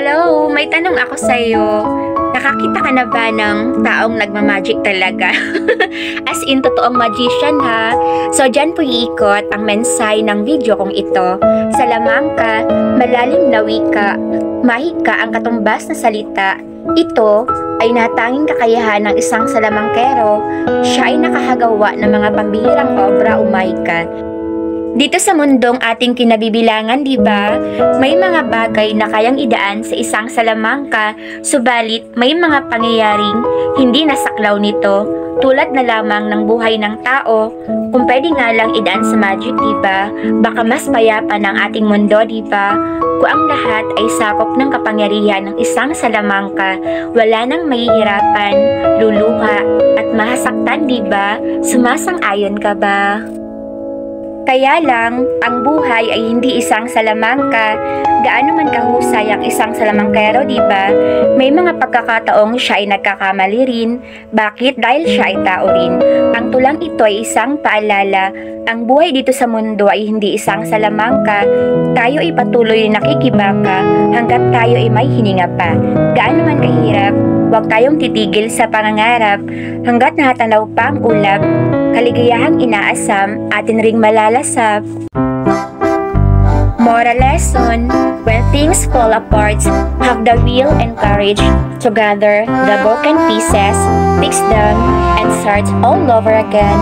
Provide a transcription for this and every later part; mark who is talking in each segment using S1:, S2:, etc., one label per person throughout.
S1: Hello, may tanong ako sa'yo. Nakakita ka na ba ng taong nagmamagic talaga? As in, totoong magician ha. So, dyan po iikot ang mensahe ng video kong ito. Salamangka, malalim na wika, mahika ang katumbas na salita. Ito ay natanging kakayahan ng isang salamangkero. Siya ay nakahagawa ng mga pambihirang obra o mahika. Dito sa mundong ating kinabibilangan, di ba? May mga bagay na kayang idaan sa isang salamangka, subalit may mga pangyayaring hindi nasaklaw nito, tulad na lamang ng buhay ng tao. Kung pwede nga lang idaan sa magic, di ba? Baka mas payapa ng ating mundo, di ba? Kung ang lahat ay sakop ng kapangyarihan ng isang salamangka, wala nang mahihirapan, luluha, at mahasaktan, di ba? Sumasang-ayon ka ba? Kaya lang, ang buhay ay hindi isang salamangka. Gaano man kahusay ang isang salamangkero, di ba? May mga pagkakataong siya ay nagkakamali rin. Bakit? Dahil siya ay tao rin. Ang tulang ito ay isang paalala. Ang buhay dito sa mundo ay hindi isang salamangka. Tayo ay patuloy na nakikibaka hanggat tayo ay may hininga pa. Gaano man kahirap, huwag tayong titigil sa pangangarap hanggat nahatanaw pa ang ulap. Kaligayahang inaasam, atin ring malalasap. Moral lesson: when things fall apart, have the will and courage to gather the broken pieces, fix them, and start all over again.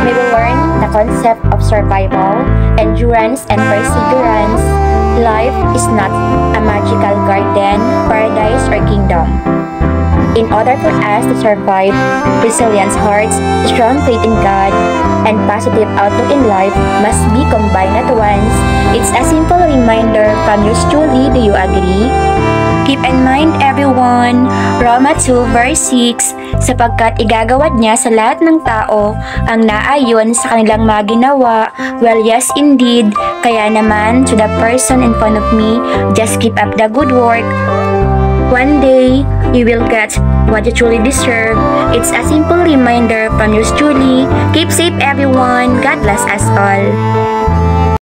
S1: We will learn the concept of survival, endurance, and perseverance. Life is not a magical garden, paradise, or kingdom. In order for us to survive, resilient hearts, strong faith in God, and positive outlook in life must be combined at once. It's a simple reminder from yours truly. Do you agree? Keep in mind, everyone, Roma 2 verse 6, sapagkat igagawad niya sa lahat ng tao ang naayon sa kanilang mga ginawa. Well, yes, indeed. Kaya naman, to the person in front of me, just keep up the good work. One day, you will get what you truly deserve. It's a simple reminder from yours truly. Keep safe, everyone. God bless us all.